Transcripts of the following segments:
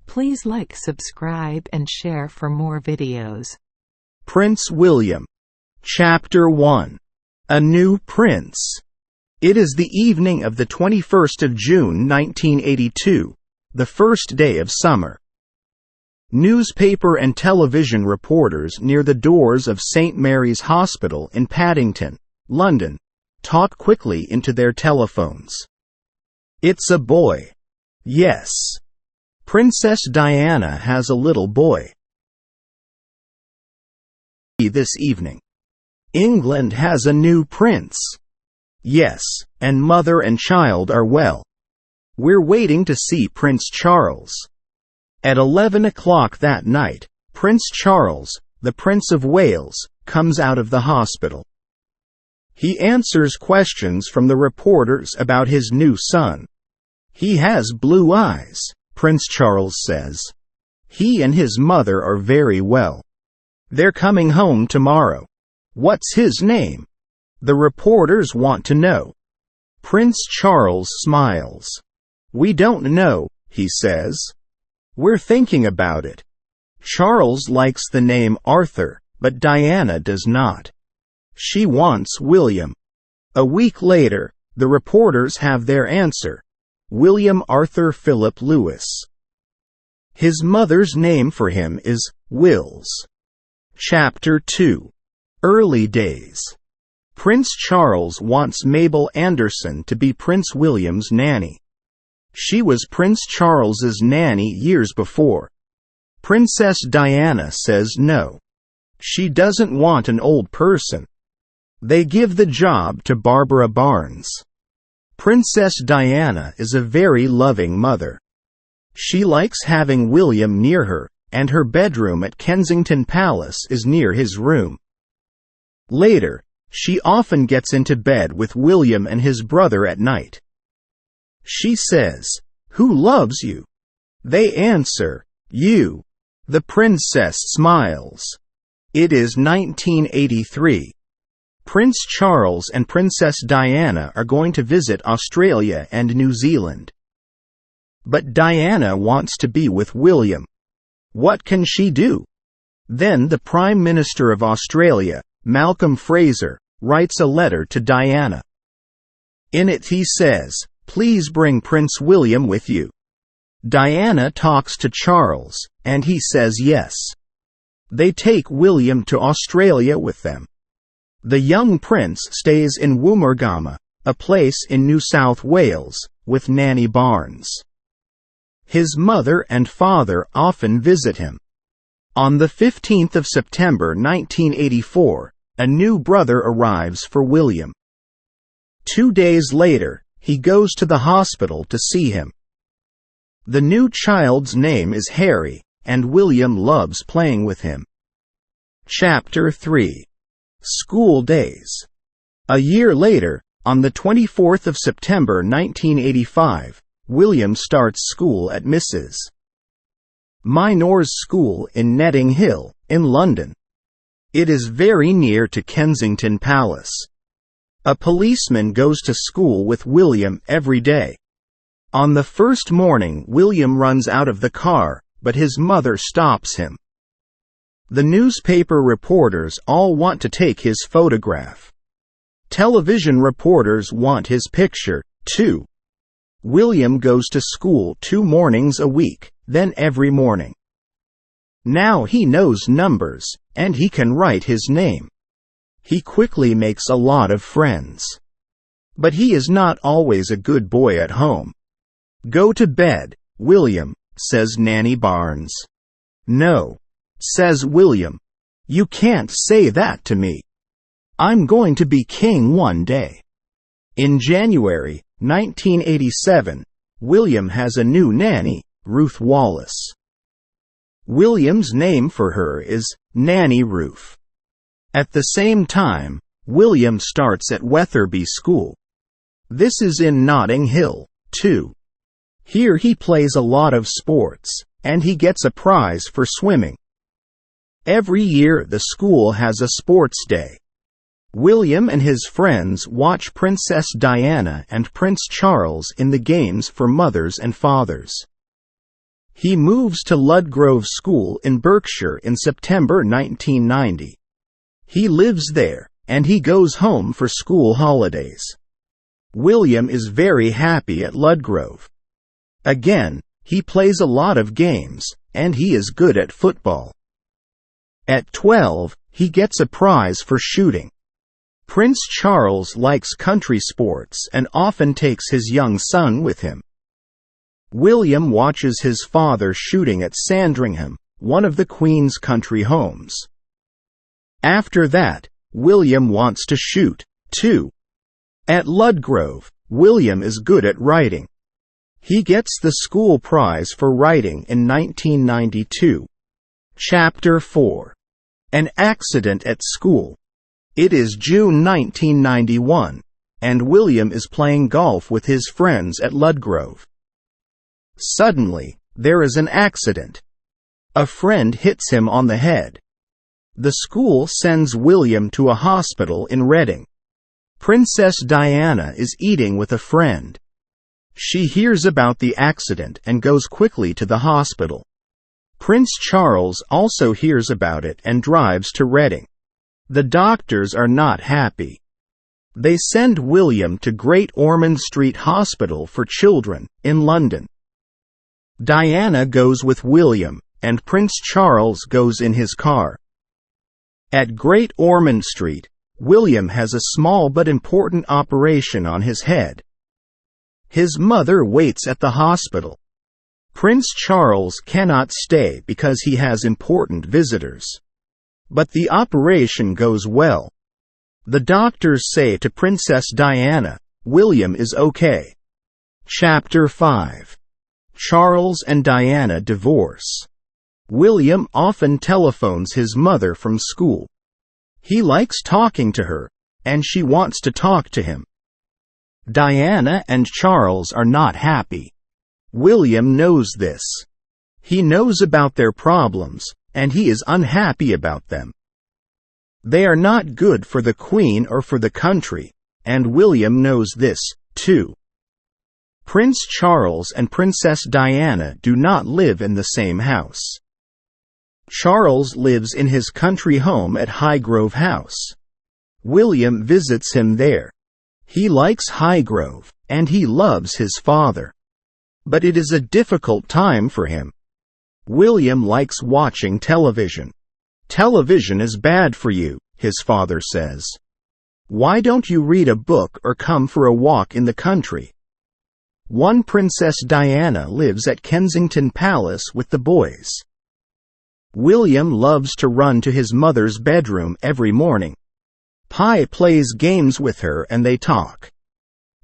Please like, subscribe and share for more videos. Prince William. Chapter 1. A New Prince. It is the evening of the 21st of June 1982, the first day of summer. Newspaper and television reporters near the doors of St. Mary's Hospital in Paddington, London, talk quickly into their telephones. It's a boy. Yes. Princess Diana has a little boy. This evening. England has a new prince. Yes, and mother and child are well. We're waiting to see Prince Charles. At 11 o'clock that night, Prince Charles, the Prince of Wales, comes out of the hospital. He answers questions from the reporters about his new son. He has blue eyes, Prince Charles says. He and his mother are very well. They're coming home tomorrow. What's his name? The reporters want to know. Prince Charles smiles. We don't know, he says. We're thinking about it. Charles likes the name Arthur, but Diana does not. She wants William. A week later, the reporters have their answer. William Arthur Philip Lewis. His mother's name for him is Wills. Chapter 2. Early days. Prince Charles wants Mabel Anderson to be Prince William's nanny. She was Prince Charles's nanny years before. Princess Diana says no. She doesn't want an old person. They give the job to Barbara Barnes. Princess Diana is a very loving mother. She likes having William near her, and her bedroom at Kensington Palace is near his room. Later, she often gets into bed with William and his brother at night. She says, "Who loves you?" They answer, "You." The princess smiles. It is 1983. Prince Charles and Princess Diana are going to visit Australia and New Zealand. But Diana wants to be with William. What can she do? Then the Prime Minister of Australia, Malcolm Fraser, writes a letter to Diana. In it he says, "Please bring Prince William with you." Diana talks to Charles, and he says yes. They take William to Australia with them. The young prince stays in Woomera, a place in New South Wales, with Nanny Barnes. His mother and father often visit him. On the 15th of September 1984, a new brother arrives for William. 2 days later, he goes to the hospital to see him. The new child's name is Harry, and William loves playing with him. Chapter 3. School Days. A year later, on the 24th of September 1985, William starts school at Mrs. Minor's school in Netting Hill, in London. It is very near to Kensington Palace. A policeman goes to school with William every day. On the first morning, William runs out of the car, but his mother stops him. The newspaper reporters all want to take his photograph. Television reporters want his picture, too. William goes to school 2 mornings a week, then every morning. Now he knows numbers, and he can write his name. He quickly makes a lot of friends. But he is not always a good boy at home. "Go to bed, William," says Nanny Barnes. "No," says William. "You can't say that to me. I'm going to be king one day." In January 1987, William has a new nanny, Ruth Wallace. William's name for her is Nanny Ruth. At the same time, William starts at Wetherby School. This is in Notting Hill, too. Here he plays a lot of sports, and he gets a prize for swimming. Every year the school has a sports day. William and his friends watch Princess Diana and Prince Charles in the games for mothers and fathers. He moves to Ludgrove School in Berkshire in September 1990. He lives there, and he goes home for school holidays. William is very happy at Ludgrove. Again, he plays a lot of games, and he is good at football. At 12, he gets a prize for shooting. Prince Charles likes country sports and often takes his young son with him. William watches his father shooting at Sandringham, one of the Queen's country homes. After that, William wants to shoot, too. At Ludgrove, William is good at writing. He gets the school prize for writing in 1992. Chapter 4. An accident at school. It is June 1991, and William is playing golf with his friends at Ludgrove. Suddenly, there is an accident. A friend hits him on the head. The school sends William to a hospital in Reading. Princess Diana is eating with a friend. She hears about the accident and goes quickly to the hospital. Prince Charles also hears about it and drives to Reading. The doctors are not happy. They send William to Great Ormond Street Hospital for Children, in London. Diana goes with William, and Prince Charles goes in his car. At Great Ormond Street, William has a small but important operation on his head. His mother waits at the hospital. Prince Charles cannot stay because he has important visitors. But the operation goes well. The doctors say to Princess Diana, "William is okay." Chapter 5. Charles and Diana divorce. William often telephones his mother from school. He likes talking to her, and she wants to talk to him. Diana and Charles are not happy. William knows this. He knows about their problems, and he is unhappy about them. They are not good for the Queen or for the country, and William knows this, too. Prince Charles and Princess Diana do not live in the same house. Charles lives in his country home at Highgrove House. William visits him there. He likes Highgrove, and he loves his father. But it is a difficult time for him. William likes watching television. "Television is bad for you," his father says. "Why don't you read a book or come for a walk in the country?" One Princess Diana lives at Kensington Palace with the boys. William loves to run to his mother's bedroom every morning. Pi plays games with her and they talk.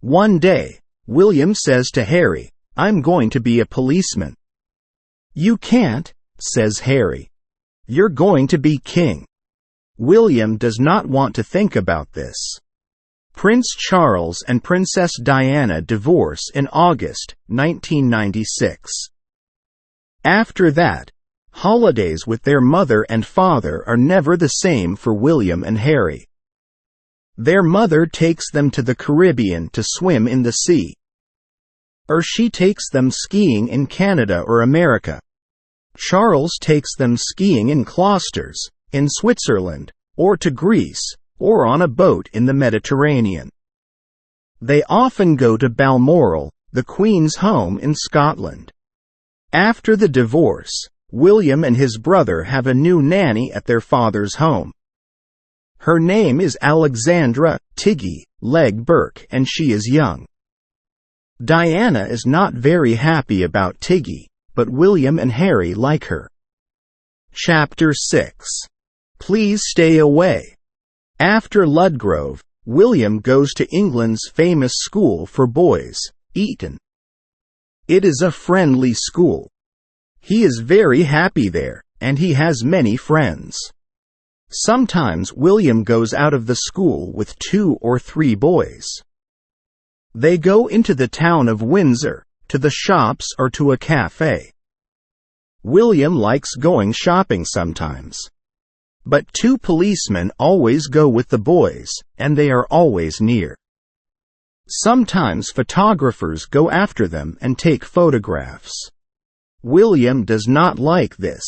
One day, William says to Harry, "I'm going to be a policeman." "You can't," says Harry. "You're going to be king." William does not want to think about this. Prince Charles and Princess Diana divorce in August 1996. After that, holidays with their mother and father are never the same for William and Harry. Their mother takes them to the Caribbean to swim in the sea. Or she takes them skiing in Canada or America. Charles takes them skiing in Closters, in Switzerland, or to Greece, or on a boat in the Mediterranean. They often go to Balmoral, the Queen's home in Scotland. After the divorce, William and his brother have a new nanny at their father's home. Her name is Alexandra "Tiggy" Legg Burke, and she is young. Diana is not very happy about Tiggy, but William and Harry like her. Chapter 6. Please Stay Away. After Ludgrove, William goes to England's famous school for boys, Eton. It is a friendly school. He is very happy there, and he has many friends. Sometimes William goes out of the school with 2 or 3 boys. They go into the town of Windsor, to the shops or to a cafe. William likes going shopping sometimes. But 2 policemen always go with the boys, and they are always near. Sometimes photographers go after them and take photographs. William does not like this,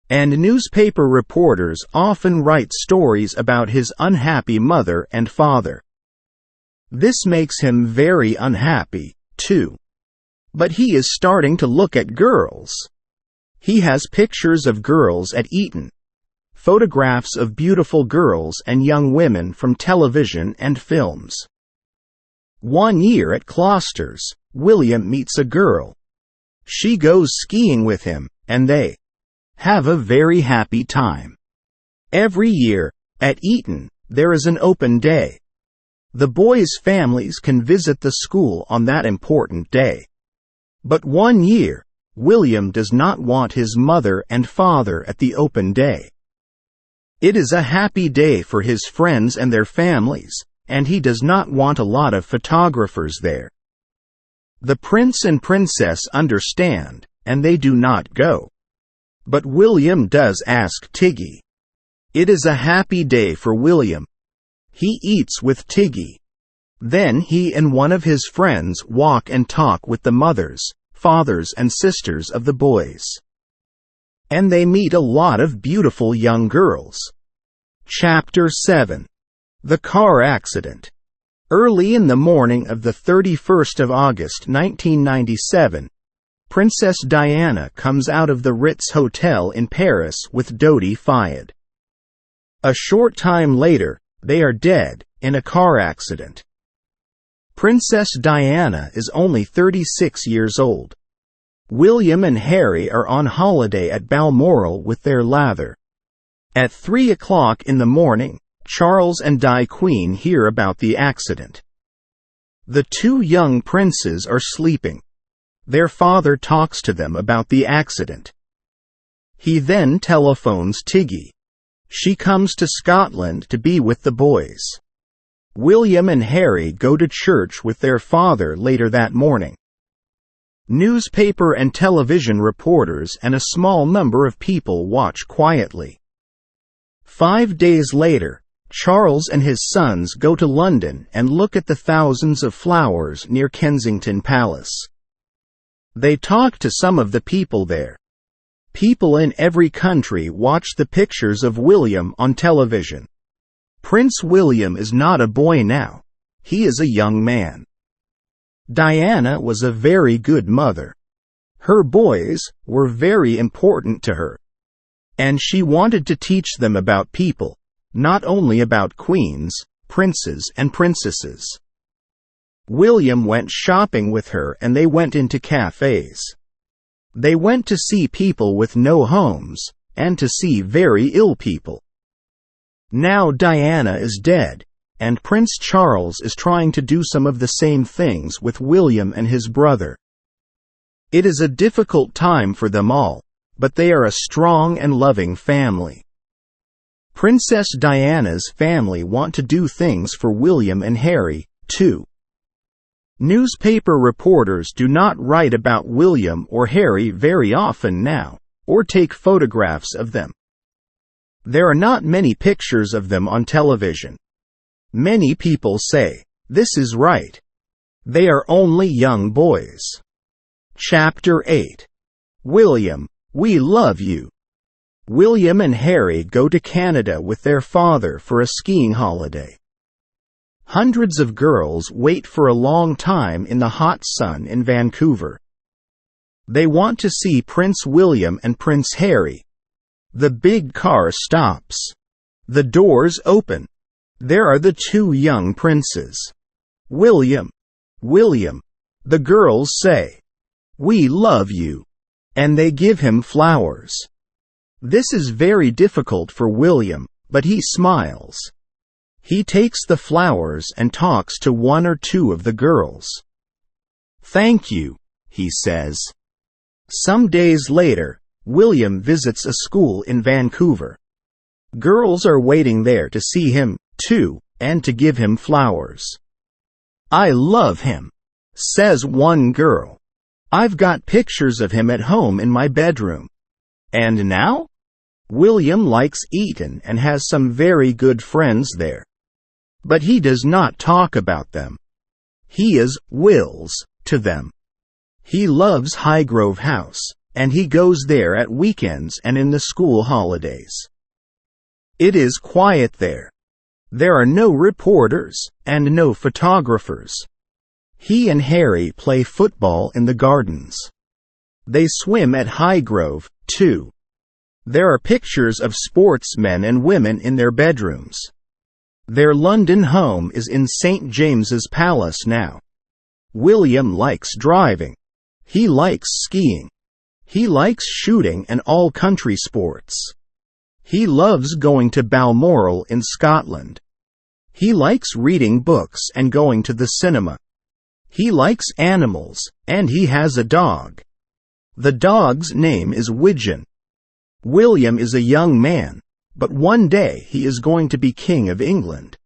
and newspaper reporters often write stories about his unhappy mother and father. This makes him very unhappy, too. But he is starting to look at girls. He has pictures of girls at Eton, photographs of beautiful girls and young women from television and films. One year at Closters, William meets a girl. She goes skiing with him, and they have a very happy time. Every year, at Eton, there is an open day. The boys' families can visit the school on that important day. But one year, William does not want his mother and father at the open day. It is a happy day for his friends and their families, and he does not want a lot of photographers there. The prince and princess understand, and they do not go. But William does ask Tiggy. It is a happy day for William. He eats with Tiggy. Then he and one of his friends walk and talk with the mothers, fathers and sisters of the boys. And they meet a lot of beautiful young girls. Chapter 7. The Car Accident. Early in the morning of the 31st of August 1997, Princess Diana comes out of the Ritz Hotel in Paris with Dodi Fayed. A short time later, they are dead in a car accident. Princess Diana is only 36 years old. William and Harry are on holiday at Balmoral with their lather. At 3 o'clock in the morning, Charles and Di Queen hear about the accident. The two young princes are sleeping. Their father talks to them about the accident. He then telephones Tiggy. She comes to Scotland to be with the boys. William and Harry go to church with their father later that morning. Newspaper and television reporters and a small number of people watch quietly. 5 days later, Charles and his sons go to London and look at the thousands of flowers near Kensington Palace. They talk to some of the people there. People in every country watch the pictures of William on television. Prince William is not a boy now. He is a young man. Diana was a very good mother. Her boys were very important to her. And she wanted to teach them about people, not only about queens, princes and princesses. William went shopping with her and they went into cafes. They went to see people with no homes, and to see very ill people. Now Diana is dead, and Prince Charles is trying to do some of the same things with William and his brother. It is a difficult time for them all, but they are a strong and loving family. Princess Diana's family want to do things for William and Harry, too. Newspaper reporters do not write about William or Harry very often now, or take photographs of them. There are not many pictures of them on television. Many people say, this is right. They are only young boys. Chapter 8. William, we love you. William and Harry go to Canada with their father for a skiing holiday. Hundreds of girls wait for a long time in the hot sun in Vancouver. They want to see Prince William and Prince Harry. The big car stops. The doors open. There are the two young princes. William, William, the girls say, we love you. And they give him flowers. This is very difficult for William, but he smiles. He takes the flowers and talks to one or two of the girls. Thank you, he says. Some days later, William visits a school in Vancouver. Girls are waiting there to see him, too, and to give him flowers. I love him, says one girl. I've got pictures of him at home in my bedroom. And now? William likes Eton and has some very good friends there. But he does not talk about them. He is Wills to them. He loves Highgrove House, and he goes there at weekends and in the school holidays. It is quiet there. There are no reporters and no photographers. He and Harry play football in the gardens. They swim at Highgrove, too. There are pictures of sportsmen and women in their bedrooms. Their London home is in St. James's Palace now. William likes driving. He likes skiing. He likes shooting and all country sports. He loves going to Balmoral in Scotland. He likes reading books and going to the cinema. He likes animals, and he has a dog. The dog's name is Widgeon. William is a young man, but one day he is going to be King of England.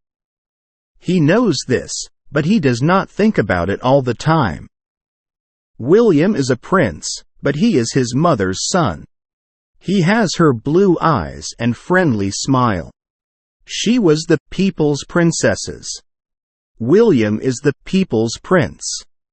He knows this, but he does not think about it all the time. William is a prince, but he is his mother's son. He has her blue eyes and friendly smile. She was the people's princesses. William is the people's prince.